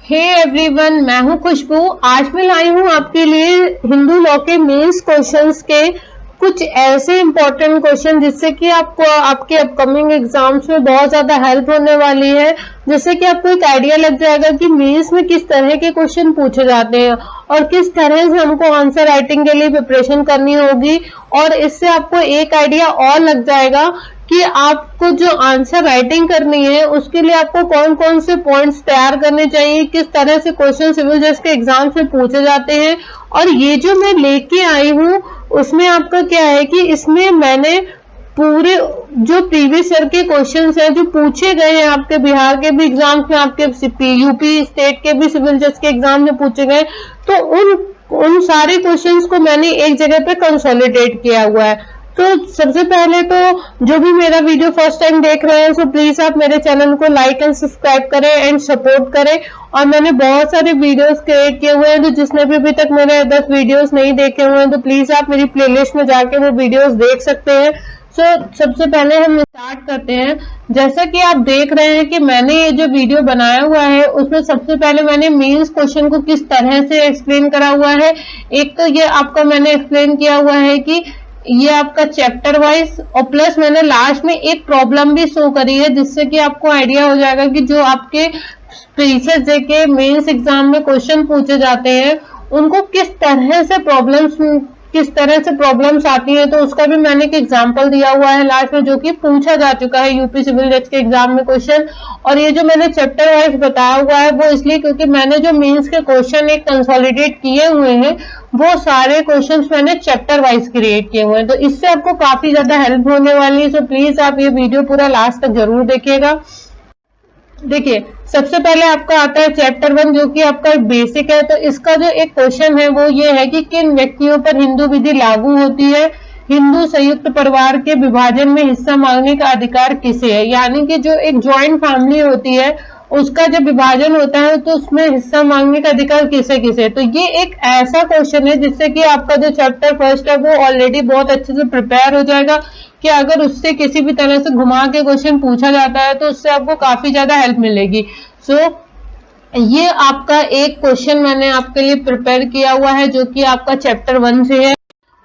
Hey everyone, मैं हूं खुशबू। आज मैं लाई हूं आपके लिए हिंदू लॉ के मेंस क्वेश्चंस के कुछ ऐसे इंपॉर्टेंट क्वेश्चन जिससे कि आपको आपके अपकमिंग एग्जाम्स में बहुत ज्यादा हेल्प होने वाली है। जिससे कि आपको एक आइडिया लग जाएगा कि मेंस में किस तरह के क्वेश्चन पूछे जाते हैं और किस तरह से हमको आंसर राइटिंग के लिए प्रिपरेशन करनी होगी। और इससे आपको एक आइडिया और लग जाएगा कि आपको जो आंसर राइटिंग करनी है उसके लिए आपको कौन कौन से पॉइंट्स तैयार करने चाहिए, किस तरह से क्वेश्चन सिविल जज के एग्जाम में पूछे जाते हैं। और ये जो मैं लेके आई हूँ उसमें आपका क्या है कि इसमें मैंने पूरे जो प्रीवियस ईयर के क्वेश्चंस हैं जो पूछे गए हैं आपके बिहार के भी एग्जाम्स में, आपके यूपी स्टेट के भी सिविल जज के एग्जाम में पूछे गए, तो उन सारे क्वेश्चंस को मैंने एक जगह पे कंसोलिडेट किया हुआ है। तो सबसे पहले तो जो भी मेरा वीडियो फर्स्ट टाइम देख रहे हैं, सो प्लीज आप मेरे चैनल को लाइक एंड सब्सक्राइब करें एंड सपोर्ट करें। और मैंने बहुत सारे वीडियोस क्रिएट किए हुए हैं, तो जिसने भी अभी तक मेरे 10 वीडियोस नहीं देखे हुए हैं तो प्लीज आप मेरी प्लेलिस्ट में जाके वो वीडियोस देख सकते हैं। सो सबसे पहले हम स्टार्ट करते हैं। जैसा कि आप देख रहे हैं कि मैंने ये जो वीडियो बनाया हुआ है उसमें सबसे पहले मैंने मेंस क्वेश्चन को किस तरह से एक्सप्लेन करा हुआ है। एक तो ये आपका मैंने एक्सप्लेन किया हुआ है कि ये आपका चैप्टर वाइज, और प्लस मैंने लास्ट में एक प्रॉब्लम भी शो करी है जिससे कि आपको आइडिया हो जाएगा कि जो आपके प्रीवियस डे के मेंस एग्जाम में क्वेश्चन पूछे जाते हैं उनको किस तरह से प्रॉब्लम्स आती है। तो उसका भी मैंने एक एग्जांपल दिया हुआ है लास्ट में, जो कि पूछा जा चुका है यूपी सिविल जज के एग्जाम में क्वेश्चन। और ये जो मैंने चैप्टर वाइज बताया हुआ है वो इसलिए क्योंकि मैंने जो मेंस के क्वेश्चन एक कंसोलिडेट किए हुए हैं वो सारे क्वेश्चंस मैंने चैप्टर वाइज क्रिएट किए हुए हैं, तो इससे आपको काफी ज्यादा हेल्प होने वाली है। सो प्लीज आप ये वीडियो पूरा लास्ट तक जरूर देखिएगा। देखिए, सबसे पहले आपका आता है चैप्टर 1 जो कि आपका बेसिक है। तो इसका जो एक क्वेश्चन है वो ये है कि किन व्यक्तियों पर हिंदू विधि लागू होती है, हिंदू संयुक्त परिवार के विभाजन में हिस्सा मांगने का अधिकार किसे है। यानी कि जो एक ज्वाइंट फैमिली होती है उसका जब विभाजन होता है तो उसमें हिस्सा मांगने का अधिकार किसे किसे है। तो ये एक ऐसा क्वेश्चन है जिससे कि आपका जो चैप्टर फर्स्ट है वो ऑलरेडी बहुत अच्छे से प्रिपेयर हो जाएगा कि अगर उससे किसी भी तरह से घुमा के क्वेश्चन पूछा जाता है तो उससे आपको काफी ज्यादा हेल्प मिलेगी। सो ये आपका एक क्वेश्चन मैंने आपके लिए प्रिपेयर किया हुआ है जो कि आपका चैप्टर 1 से है।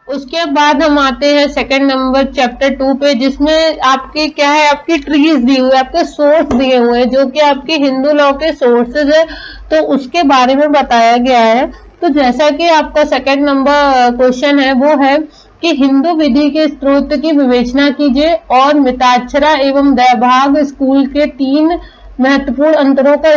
उसके बाद हम आते हैं सेकंड नंबर चैप्टर 2 पे, जिसमें आपके क्या है, आपकी ट्रीज दी हुई है, आपके सोर्स दिए हुए हैं जो कि आपके हिंदू लॉ के सोर्सेज है, तो उसके बारे में बताया गया है। तो जैसा कि आपका सेकंड नंबर क्वेश्चन है वो है कि हिंदू विधि के स्रोत की विवेचना कीजिए और मिताक्षरा एवं दैभाग स्कूल के 3 महत्वपूर्ण अंतरों का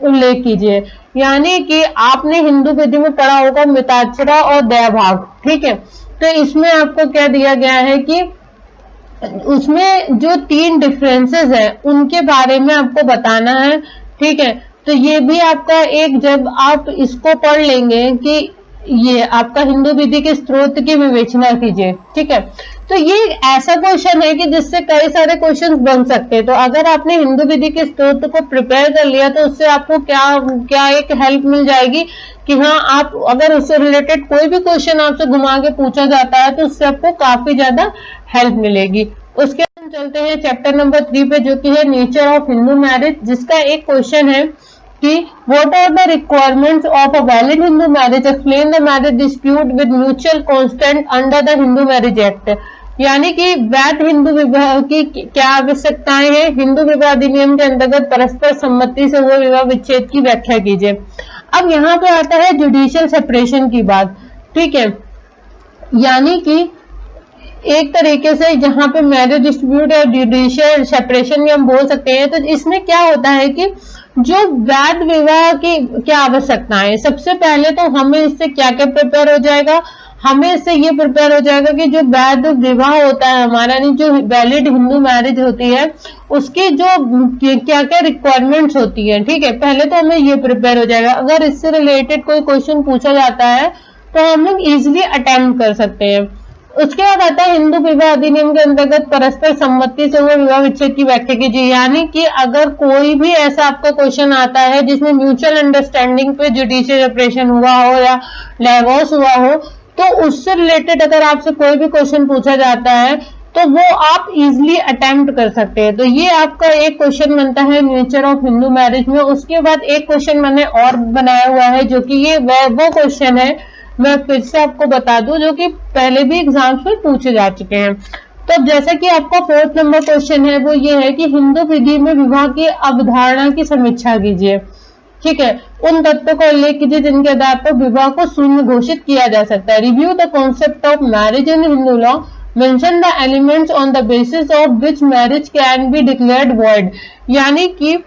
उल्लेख कीजिए। यानी कि आपने हिंदू विधि में पढ़ा होगा मिताक्षरा और दैभाग, ठीक है। तो इसमें आपको क्या दिया गया है कि उसमें जो 3 डिफरेंसेस है उनके बारे में आपको बताना है, ठीक है। तो ये भी आपका एक, जब आप इसको पढ़ लेंगे कि ये आपका हिंदू विधि के स्रोत की विवेचना कीजिए, ठीक है। तो ये ऐसा क्वेश्चन है कि जिससे कई सारे क्वेश्चंस बन सकते हैं। तो अगर आपने हिंदू विधि के स्रोत को प्रिपेयर कर लिया तो उससे आपको क्या क्या एक हेल्प मिल जाएगी कि हाँ, आप अगर उससे रिलेटेड कोई भी क्वेश्चन आपसे घुमा के पूछा जाता है तो उससे आपको काफी ज्यादा हेल्प मिलेगी। उसके बाद हम चलते हैं चैप्टर नंबर 3 पे जो कि है नेचर ऑफ हिंदू मैरिज, जिसका एक क्वेश्चन है कि what are the requirements of a valid Hindu marriage, explain the marriage dispute with mutual consent under the Hindu marriage act. यानी कि वैध हिंदू विवाह की क्या आवश्यकताएं हैं, हिंदू विवाह अधिनियम के अंतर्गत परस्पर सम्मति से हुए विवाह विच्छेद की व्याख्या कीजिए। अब यहाँ पे आता है जुडिशियल सेपरेशन की बात, ठीक है। यानी कि एक तरीके से जहां पे मैरिज डिस्प्यूट या जुडिशियल सेपरेशन भी हम बोल सकते हैं। तो इसमें क्या होता है कि जो वैध विवाह की क्या आवश्यकताएं है, सबसे पहले तो हमें इससे क्या क्या प्रिपेयर हो जाएगा, हमें इससे ये प्रिपेयर हो जाएगा कि जो वैध विवाह होता है हमारा, नहीं जो वैलिड हिंदू मैरिज होती है उसकी जो क्या क्या रिक्वायरमेंट्स होती है, ठीक है। पहले तो हमें ये प्रिपेयर हो जाएगा, अगर इससे रिलेटेड कोई क्वेश्चन पूछा जाता है तो हम लोग इजिली अटेम्प्ट कर सकते हैं। उसके बाद आता है हिंदू विवाह अधिनियम के अंतर्गत परस्पर सम्मति से हुए विवाह विच्छेद की व्याख्या कीजिए। यानी कि अगर कोई भी ऐसा आपका क्वेश्चन आता है जिसमें म्यूचुअल अंडरस्टैंडिंग पे जुडिशियल सेपरेशन हुआ हो या डिवोर्स हुआ हो, तो उससे रिलेटेड अगर आपसे कोई भी क्वेश्चन पूछा जाता है तो वो आप इजिली अटेम्प्ट कर सकते हैं। तो ये आपका एक क्वेश्चन बनता है नेचर ऑफ हिंदू मैरिज में। उसके बाद एक क्वेश्चन मैंने और बनाया हुआ है, जो कि ये वो क्वेश्चन है, मैं फिर से आपको बता दूं, जो कि पहले भी एग्जाम्स में पूछे जा चुके हैं। तो अब जैसा कि आपका 4th नंबर क्वेश्चन है, वो ये है कि हिंदू विधि में विवाह की अवधारणा की समीक्षा कीजिए। ठीक है, उन तत्वों का उल्लेख कीजिए जिनके आधार पर विवाह को शून्य घोषित किया जा सकता है। Review the concept of marriage in Hindu law, mention the elements on the basis of which marriage can be declared void. यानी कि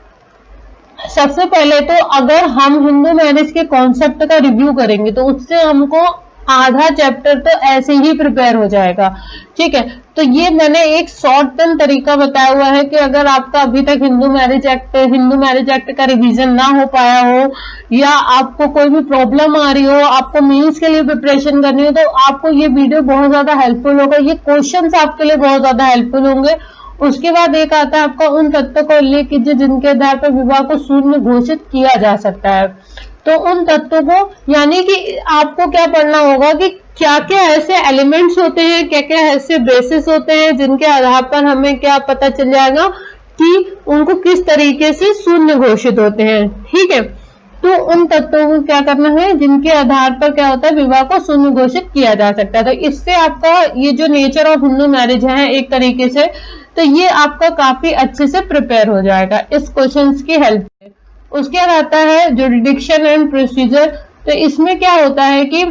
सबसे पहले तो अगर हम हिंदू मैरिज के कॉन्सेप्ट का रिव्यू करेंगे तो उससे हमको आधा चैप्टर तो ऐसे ही प्रिपेयर हो जाएगा। ठीक है, तो ये मैंने एक शॉर्ट टर्म तरीका बताया हुआ है कि अगर आपका अभी तक हिंदू मैरिज एक्ट का रिवीजन ना हो पाया हो, या आपको कोई भी प्रॉब्लम आ रही हो, आपको मेंस के लिए प्रिपरेशन करनी हो, तो आपको ये वीडियो बहुत ज्यादा हेल्पफुल होगा। ये क्वेश्चंस आपके लिए बहुत ज्यादा हेल्पफुल होंगे। उसके बाद एक आता है आपका उन तत्वों का उल्लेख कीजिए जिनके आधार पर विवाह को शून्य घोषित किया जा सकता है। तो उन तत्वों को, यानी कि आपको क्या पढ़ना होगा कि क्या क्या ऐसे एलिमेंट्स होते हैं, क्या क्या ऐसे बेसिस होते हैं जिनके आधार पर हमें क्या पता चल जाएगा कि उनको किस तरीके से शून्य घोषित होते हैं। ठीक है, तो उन तत्वों को क्या करना है जिनके आधार पर क्या होता है विवाह को शून्य घोषित किया जा सकता है। तो इससे आपका ये जो नेचर ऑफ हिंदू मैरिज है एक तरीके से, तो ये आपका काफी अच्छे से प्रिपेयर हो जाएगा इस क्वेश्चंस की हेल्प से। उसके बाद आता है जुरिडिक्शन एंड प्रोसीजर। तो इसमें क्या होता है कि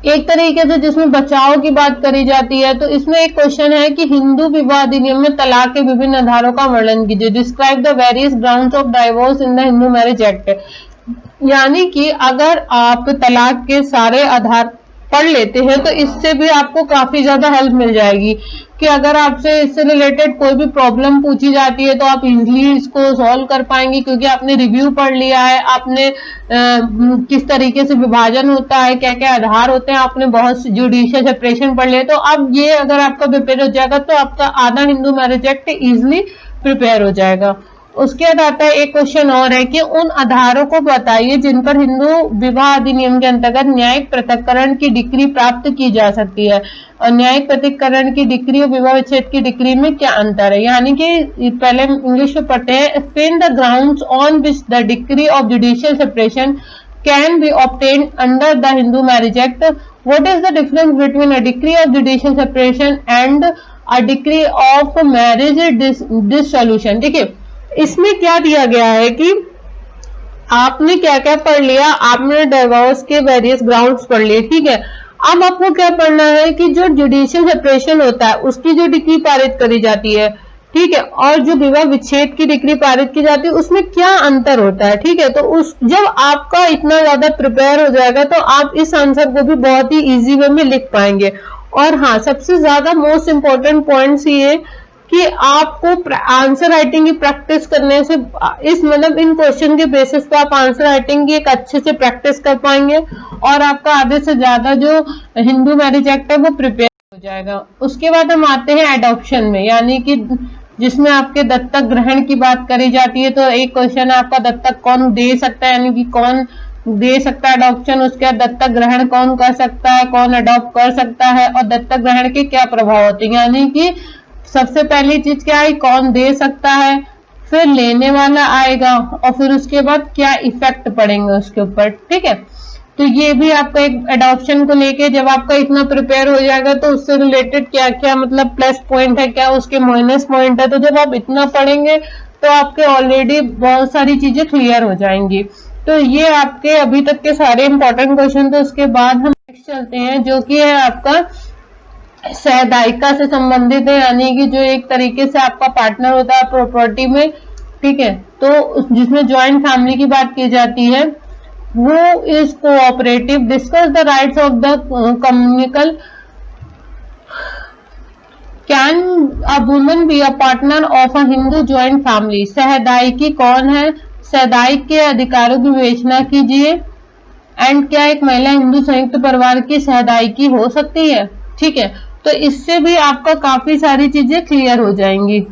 एक तरीके से जिसमें बचाव की बात करी जाती है, तो इसमें एक क्वेश्चन है कि हिंदू विवाह अधिनियम में तलाक के विभिन्न आधारों का वर्णन कीजिए। Describe the various grounds of divorce in the Hindu marriage act. यानी कि अगर आप तलाक के सारे आधार पढ़ लेते हैं तो इससे भी आपको काफी ज्यादा हेल्प मिल जाएगी कि अगर आपसे इससे रिलेटेड कोई भी प्रॉब्लम पूछी जाती है तो आप इजीली इसको सॉल्व कर पाएंगे, क्योंकि आपने रिव्यू पढ़ लिया है, आपने किस तरीके से विभाजन होता है, क्या क्या आधार होते हैं, आपने बहुत जुडिशियल सेपरेशन पढ़ लिया। तो अब ये अगर आपका प्रिपेयर हो जाएगा तो आपका आधा Hindu marriage act easily prepare हो जाएगा। उसके बाद आता है एक क्वेश्चन और है कि उन आधारों को बताइए जिन पर हिंदू विवाह अधिनियम के अंतर्गत न्यायिक पृथक्करण की डिग्री प्राप्त की जा सकती है। और न्यायिक पृथक्करण की डिग्री और विवाह विच्छेद की डिग्री में क्या अंतर है। यानी कि पहले इंग्लिश में पढ़ते हैं, explain the grounds on which the degree of judicial separation can be obtained under the Hindu marriage act. What is the difference between a degree of judicial separation and a degree of marriage dissolution. ठीक है, इसमें क्या दिया गया है कि आपने क्या क्या पढ़ लिया, आपने डिवोर्स के वेरियस ग्राउंड्स पढ़ लिए। ठीक है, अब आपको क्या पढ़ना है कि जो जुडिशियल सेपरेशन होता है उसकी जो डिग्री पारित करी जाती है, ठीक है, और जो विवाह विच्छेद की डिग्री पारित की जाती है उसमें क्या अंतर होता है। ठीक है, तो उस जब आपका इतना ज्यादा प्रिपेयर हो जाएगा तो आप इस आंसर को भी बहुत ही इजी वे में लिख पाएंगे। और हाँ, सबसे ज्यादा मोस्ट इंपॉर्टेंट पॉइंट्स ये कि आपको आंसर राइटिंग की प्रैक्टिस करने से इस मतलब इन क्वेश्चन के बेसिस पे आप आंसर राइटिंग की एक अच्छे से प्रैक्टिस कर पाएंगे और आपका आधे से ज्यादा जो हिंदू मैरिज एक्ट है वो प्रिपेयर हो जाएगा। उसके बाद हम आते हैं एडॉप्शन में, यानी कि जिसमें आपके दत्तक ग्रहण की बात करी जाती है। तो एक क्वेश्चन है आपका दत्तक कौन दे सकता है, यानी कि कौन दे सकता है अडॉप्शन। उसके बाद दत्तक ग्रहण कौन कर सकता है, कौन अडॉप्ट कर सकता है, और दत्तक ग्रहण के क्या प्रभाव होते हैं। यानी कि सबसे पहली चीज क्या है, कौन दे सकता है, फिर लेने वाला आएगा, और फिर उसके बाद क्या इफेक्ट पड़ेंगे उसके ऊपर। ठीक है, तो ये भी आपका एक एडॉप्शन को लेके जब आपका इतना प्रिपेयर हो जाएगा तो उससे रिलेटेड क्या क्या मतलब प्लस पॉइंट है, क्या उसके माइनस पॉइंट है। तो जब आप इतना पढ़ेंगे तो आपके ऑलरेडी बहुत सारी चीजें क्लियर हो जाएंगी। तो ये आपके अभी तक के सारे इंपॉर्टेंट क्वेश्चन। तो उसके बाद हम नेक्स्ट चलते हैं जो कि है आपका सहदायिका से संबंधित है, यानी कि जो एक तरीके से आपका पार्टनर होता है प्रॉपर्टी में। ठीक है, तो जिसमें ज्वाइंट फैमिली की बात की जाती है, वो is cooperative. Discuss the rights of the कम्युनिकल। Can a woman be a partner of a Hindu joint family. सहदायिकी कौन है, सहदायिक के अधिकारों की विवेचना कीजिए। एंड क्या एक महिला हिंदू संयुक्त परिवार की सहदायिकी हो सकती है। ठीक है, तो इससे भी आपका काफी सारी चीजें क्लियर हो जाएंगी,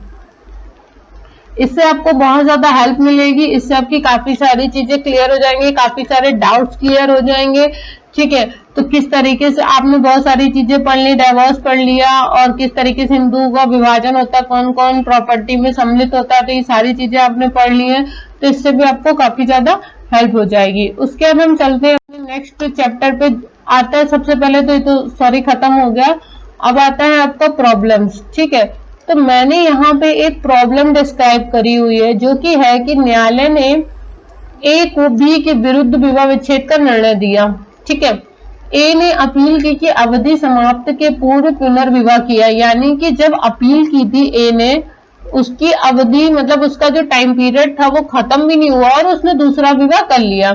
इससे आपको बहुत ज्यादा हेल्प मिलेगी, इससे आपकी काफी सारी चीजें क्लियर हो जाएंगी, काफी सारे डाउट्स क्लियर हो जाएंगे ठीक है। तो किस तरीके से आपने बहुत सारी चीजें पढ़ ली, डाइवोर्स पढ़ लिया, और किस तरीके से हिंदुओं का विभाजन होता है, कौन कौन प्रॉपर्टी में सम्मिलित होता है, तो ये सारी चीजें आपने पढ़ ली है, तो इससे भी आपको काफी ज्यादा हेल्प हो जाएगी। उसके बाद हम चलते हैं नेक्स्ट चैप्टर पे। आता है सबसे पहले तो ये तो सॉरी खत्म हो गया, अब आता है आपका प्रॉब्लम्स। ठीक है, तो मैंने यहाँ पे एक प्रॉब्लम डिस्क्राइब करी हुई है, जो कि है कि न्यायालय ने ए को बी के विरुद्ध विवाह विच्छेद का निर्णय दिया। ठीक है, ए ने अपील की कि अवधि समाप्त के पूर्व पुनर्विवाह किया, यानी कि जब अपील की थी ए ने, उसकी अवधि मतलब उसका जो टाइम पीरियड था वो खत्म भी नहीं हुआ और उसने दूसरा विवाह कर लिया।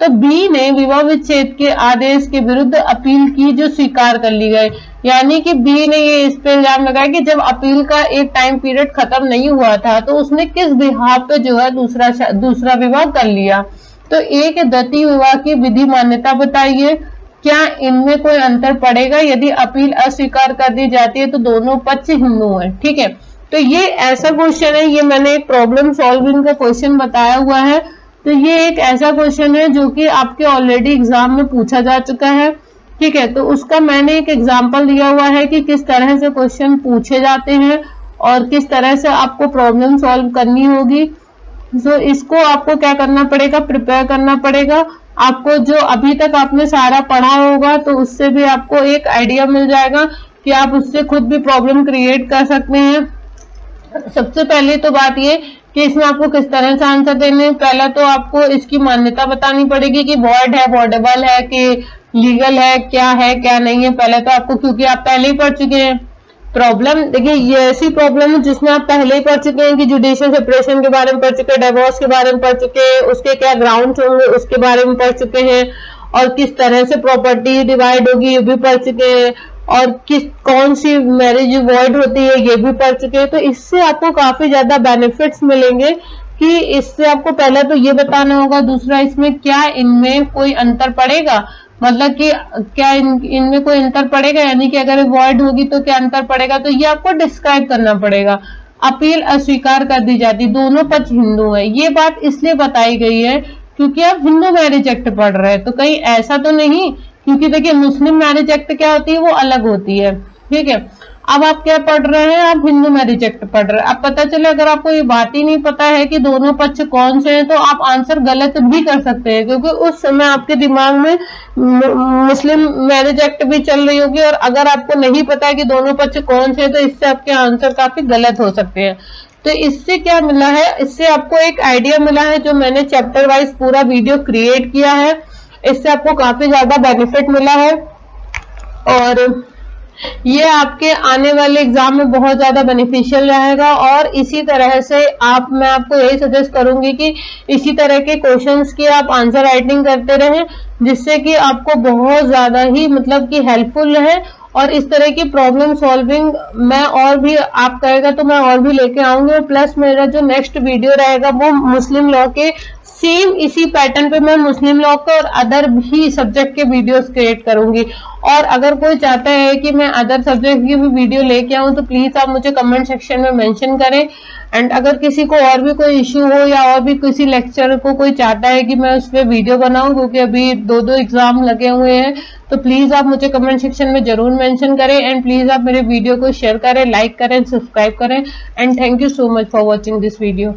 तो बी ने विवाह विच्छेद के आदेश के विरुद्ध अपील की, जो स्वीकार कर ली गई। यानी कि बी ने ये इस पे इल्जाम लगाया कि जब अपील का एक टाइम पीरियड खत्म नहीं हुआ था तो उसने किस बिहाफ पे जो है दूसरा विवाह कर लिया। तो ए के दत्ती विवाह की विधि मान्यता बताइए, क्या इनमें कोई अंतर पड़ेगा? यदि अपील अस्वीकार कर दी जाती है तो दोनों पक्ष हिंदू हैं। ठीक है, तो ये ऐसा क्वेश्चन है, ये मैंने एक प्रॉब्लम सॉल्विंग का क्वेश्चन बताया हुआ है। तो ये एक ऐसा क्वेश्चन है जो कि आपके ऑलरेडी एग्जाम में पूछा जा चुका है। ठीक है, तो उसका मैंने एक एग्जाम्पल दिया हुआ है कि किस तरह से क्वेश्चन पूछे जाते हैं और किस तरह से आपको प्रॉब्लम सॉल्व करनी होगी। तो इसको आपको क्या करना पड़ेगा, प्रिपेयर करना पड़ेगा। आपको जो अभी तक आपने सारा पढ़ा होगा तो उससे भी आपको एक आइडिया मिल जाएगा कि आप उससे खुद भी प्रॉब्लम क्रिएट कर सकते हैं। सबसे पहले तो बात ये कि इसमें आपको किस तरह से आंसर देने, पहला तो आपको इसकी मान्यता बतानी पड़ेगी कि वॉइड है, वॉइडेबल है, कि लीगल है क्या नहीं है। पहले तो आपको, क्योंकि आप पहले ही पढ़ चुके हैं प्रॉब्लम, देखिए ये ऐसी प्रॉब्लम है जिसमें आप पहले ही पढ़ चुके हैं कि जुडिशियल सेपरेशन के बारे में पढ़ चुके हैं, डिवोर्स के बारे में पढ़ चुके हैं, उसके क्या ग्राउंड्स होंगे उसके बारे में पढ़ चुके हैं, और किस तरह से प्रॉपर्टी डिवाइड होगी ये भी पढ़ चुके हैं, और कौन सी मैरिज वॉइड होती है ये भी पढ़ चुके हैं। तो इससे आपको काफी ज्यादा बेनिफिट्स मिलेंगे कि इससे आपको पहले तो ये बताना होगा, दूसरा इसमें क्या इनमें कोई अंतर पड़ेगा, मतलब कि क्या इनमें कोई अंतर पड़ेगा, यानी कि अगर वॉइड होगी तो क्या अंतर पड़ेगा, तो ये आपको डिस्क्राइब करना पड़ेगा। अपील अस्वीकार कर दी जाती, दोनों पक्ष हिंदू है, ये बात इसलिए बताई गई है क्योंकि आप हिंदू मैरिज एक्ट पढ़ रहे हैं, तो कहीं ऐसा तो नहीं, क्योंकि देखिए मुस्लिम मैरिज एक्ट क्या होती है वो अलग होती है। ठीक है, अब आप क्या पढ़ रहे हैं, आप हिंदू मैरिज एक्ट पढ़ रहे हैं। अब पता चले अगर आपको ये बात ही नहीं पता है कि दोनों पक्ष कौन से हैं तो आप आंसर गलत भी कर सकते हैं, क्योंकि उस समय आपके दिमाग में मुस्लिम मैरिज एक्ट भी चल रही होगी, और अगर आपको नहीं पता है कि दोनों पक्ष कौन से हैं तो इससे आपके आंसर काफी गलत हो सकते हैं। तो इससे क्या मिला है, इससे आपको एक आइडिया मिला है, जो मैंने चैप्टर वाइज पूरा वीडियो क्रिएट किया है, इससे आपको काफी ज्यादा बेनिफिट मिला है, और ये आपके आने वाले एग्जाम में बहुत ज्यादा बेनिफिशियल रहेगा। और इसी तरह से मैं आपको यही सजेस्ट करूंगी कि इसी तरह के क्वेश्चंस की आप आंसर राइटिंग करते रहें, जिससे कि आपको बहुत ज्यादा ही मतलब कि हेल्पफुल रहे। और इस तरह की प्रॉब्लम सॉल्विंग मैं और भी, आप कहेगा तो मैं और भी लेके आऊंगी, और प्लस मेरा जो नेक्स्ट वीडियो रहेगा वो मुस्लिम लॉ के सेम इसी पैटर्न पे मैं मुस्लिम लॉ का और अदर भी सब्जेक्ट के वीडियोस क्रिएट करूंगी। और अगर कोई चाहता है कि मैं अदर सब्जेक्ट की भी वीडियो लेके आऊं तो प्लीज आप मुझे कमेंट सेक्शन में मेंशन करें। एंड अगर किसी को और भी कोई इश्यू हो या और भी किसी लेक्चर को कोई चाहता है कि मैं उस पर वीडियो बनाऊं, क्योंकि अभी दो एग्जाम लगे हुए हैं, तो प्लीज आप मुझे कमेंट सेक्शन में जरूर मेंशन करें। एंड प्लीज आप मेरे वीडियो को शेयर करें, लाइक करें, सब्सक्राइब करें। And thank you so much for watching this video.